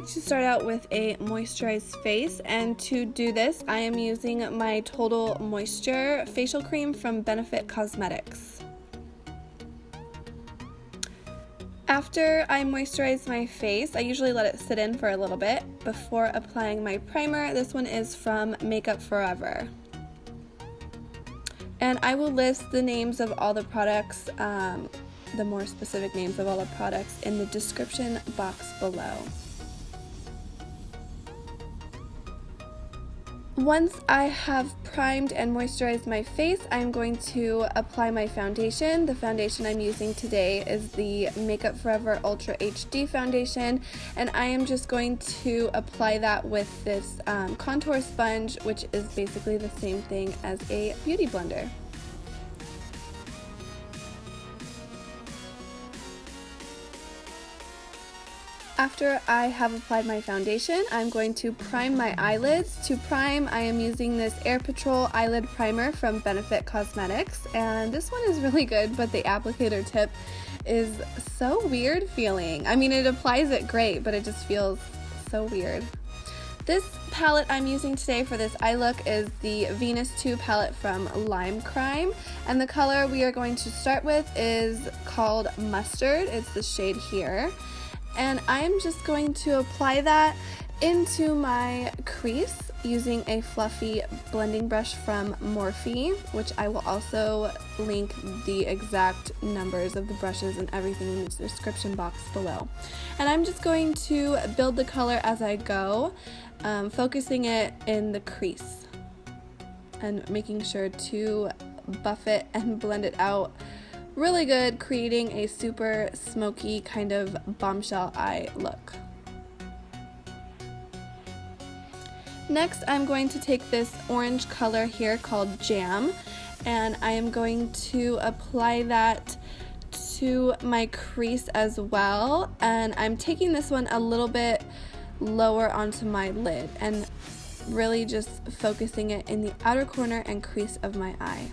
like to start out with a moisturized face, and to do this I am using my Total Moisture facial cream from Benefit Cosmetics. After I moisturize my face, I usually let it sit in for a little bit before applying my primer. This one is from Makeup Forever. And I will list the names of all the products, the more specific names of all the products in the description box below. Once I have primed and moisturized my face, I'm going to apply my foundation. The foundation I'm using today is the Makeup Forever Ultra HD foundation, and I am just going to apply that with this contour sponge, which is basically the same thing as a beauty blender. After I have applied my foundation, I'm going to prime my eyelids. To prime, I am using this Air Patrol Eyelid Primer from Benefit Cosmetics, and this one is really good, but the applicator tip is so weird feeling. I mean, it applies it great, but it just feels so weird. This palette I'm using today for this eye look is the Venus 2 palette from Limecrime, and the color we are going to start with is called Mustard. It's the shade here. And I'm just going to apply that into my crease using a fluffy blending brush from Morphe, which I will also link the exact numbers of the brushes and everything in the description box below. And I'm just going to build the color as I go, focusing it in the crease and making sure to buff it and blend it out really good, creating a super smoky kind of bombshell eye look. Next, I'm going to take this orange color here called Jam, and I am going to apply that to my crease as well, and I'm taking this one a little bit lower onto my lid and really just focusing it in the outer corner and crease of my eye.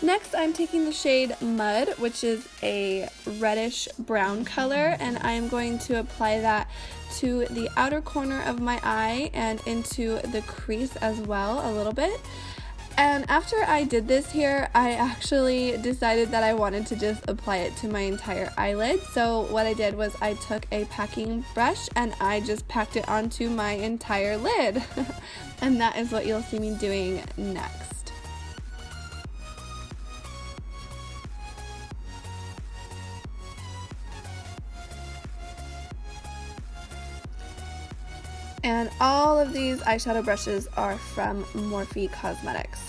Next, I'm taking the shade Mud, which is a reddish brown color, and I am going to apply that to the outer corner of my eye and into the crease as well a little bit. And after I did this here, I actually decided that I wanted to just apply it to my entire eyelid. So what I did was I took a packing brush and I just packed it onto my entire lid. And that is what you'll see me doing next. And all of these eyeshadow brushes are from Morphe Cosmetics.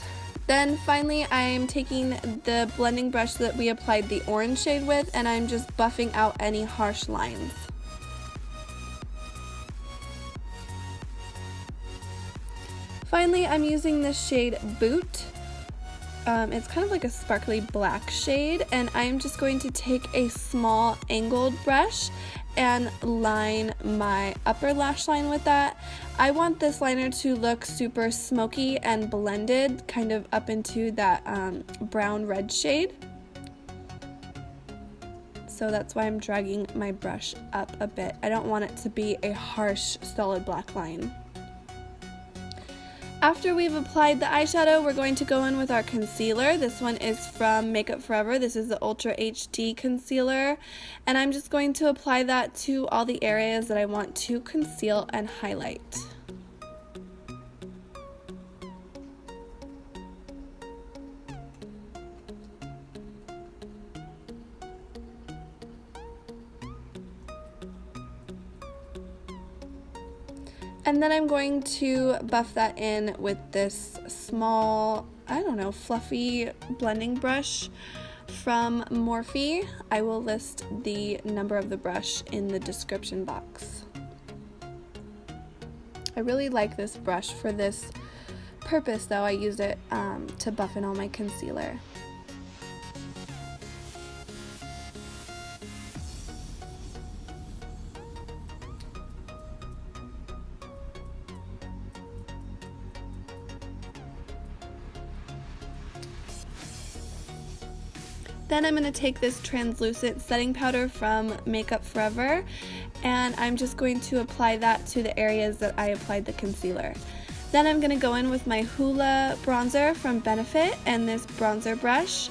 Then finally, I'm taking the blending brush that we applied the orange shade with, and I'm just buffing out any harsh lines. Finally, I'm using this shade Boot. It's kind of like a sparkly black shade, and I'm just going to take a small angled brush and line my upper lash line with that. I want this liner to look super smoky and blended, kind of up into that brown red shade. So that's why I'm dragging my brush up a bit. I don't want it to be a harsh, solid black line. After we've applied the eyeshadow, we're going to go in with our concealer. This one is from Makeup Forever. This is the Ultra HD concealer, and I'm just going to apply that to all the areas that I want to conceal and highlight. And then I'm going to buff that in with this small, I don't know, fluffy blending brush from Morphe. I will list the number of the brush in the description box. I really like this brush for this purpose though. I use it to buff in all my concealer. Then I'm going to take this translucent setting powder from Makeup Forever, and I'm just going to apply that to the areas that I applied the concealer. Then I'm going to go in with my Hoola bronzer from Benefit and this bronzer brush,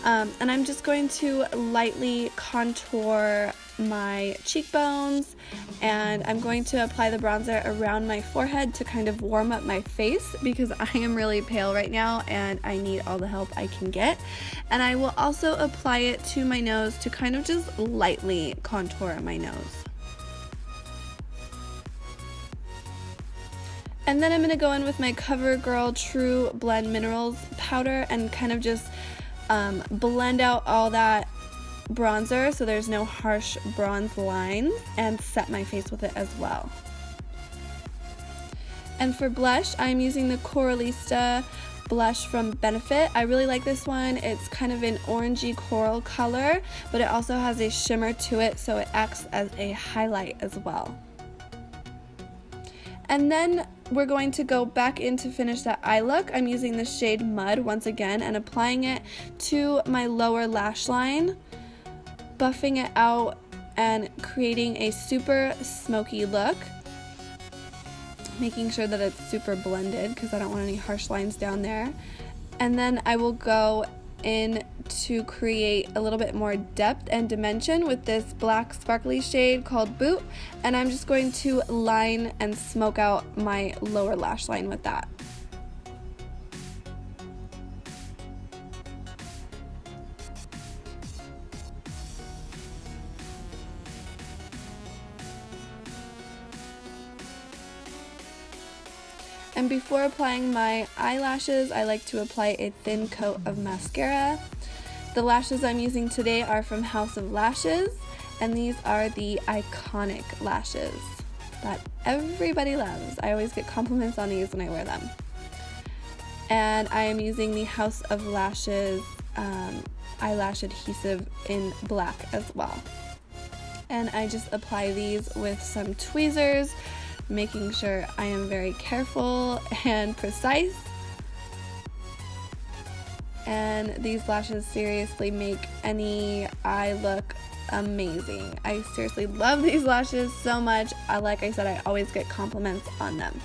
and I'm just going to lightly contour my cheekbones, and I'm going to apply the bronzer around my forehead to kind of warm up my face because I am really pale right now and I need all the help I can get. And I will also apply it to my nose to kind of just lightly contour my nose. And then I'm going to go in with my CoverGirl TruBlend Minerals powder and kind of just blend out all that bronzer so there's no harsh bronze lines, and set my face with it as well. And for blush, I'm using the Coralista blush from Benefit. I really like this one. It's kind of an orangey coral color, but it also has a shimmer to it, so it acts as a highlight as well. And then we're going to go back in to finish that eye look. I'm using the shade Mud once again and applying it to my lower lash line, buffing it out and creating a super smoky look, making sure that it's super blended because I don't want any harsh lines down there. And then I will go in to create a little bit more depth and dimension with this black sparkly shade called Boot, and I'm just going to line and smoke out my lower lash line with that. And before applying my eyelashes, I like to apply a thin coat of mascara. The lashes I'm using today are from House of Lashes, and these are the iconic lashes that everybody loves. I always get compliments on these when I wear them. And I am using the House of Lashes eyelash adhesive in black as well. And I just apply these with some tweezers, making sure I am very careful and precise. And these lashes seriously make any eye look amazing. I seriously love these lashes so much. Like I said, I always get compliments on them.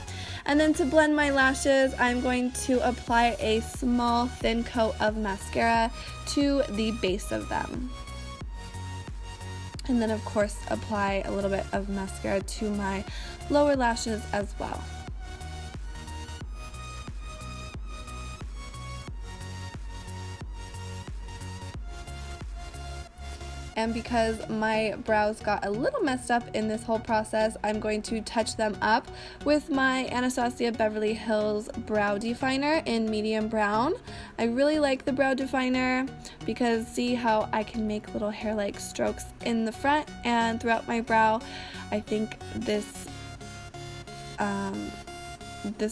And then to blend my lashes, I'm going to apply a small thin coat of mascara to the base of them. And then of course apply a little bit of mascara to my lower lashes as well. And because my brows got a little messed up in this whole process, I'm going to touch them up with my Anastasia Beverly Hills Brow Definer in medium brown. I really like the brow definer because see how I can make little hair-like strokes in the front and throughout my brow. I think this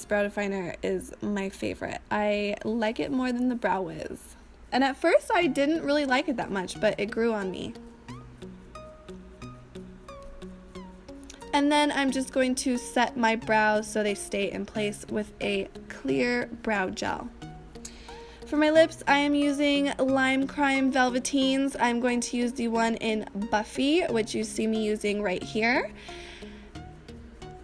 brow definer is my favorite. I like it more than the Brow Wiz. And at first I didn't really like it that much, but it grew on me. And then I'm just going to set my brows so they stay in place with a clear brow gel. For my lips, I am using Limecrime Velveteens. I'm going to use the one in Buffy, which you see me using right here.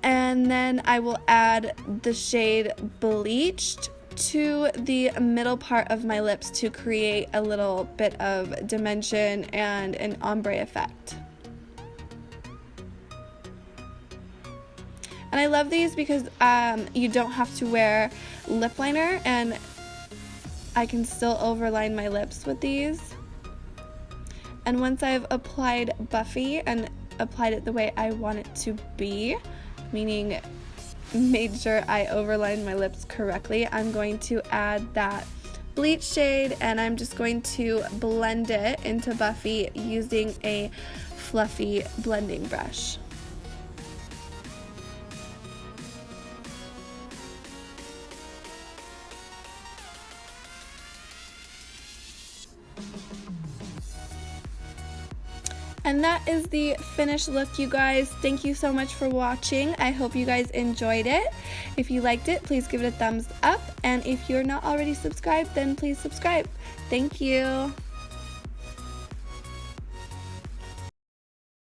And then I will add the shade Bleached to the middle part of my lips to create a little bit of dimension and an ombre effect. And I love these because you don't have to wear lip liner, and I can still overline my lips with these. And once I've applied Buffy and applied it the way I want it to be, meaning made sure I overlined my lips correctly, I'm going to add that bleach shade, and I'm just going to blend it into Buffy using a fluffy blending brush. And that is the finished look, you guys. Thank you so much for watching. I hope you guys enjoyed it. If you liked it, please give it a thumbs up. And if you're not already subscribed, then please subscribe. Thank you.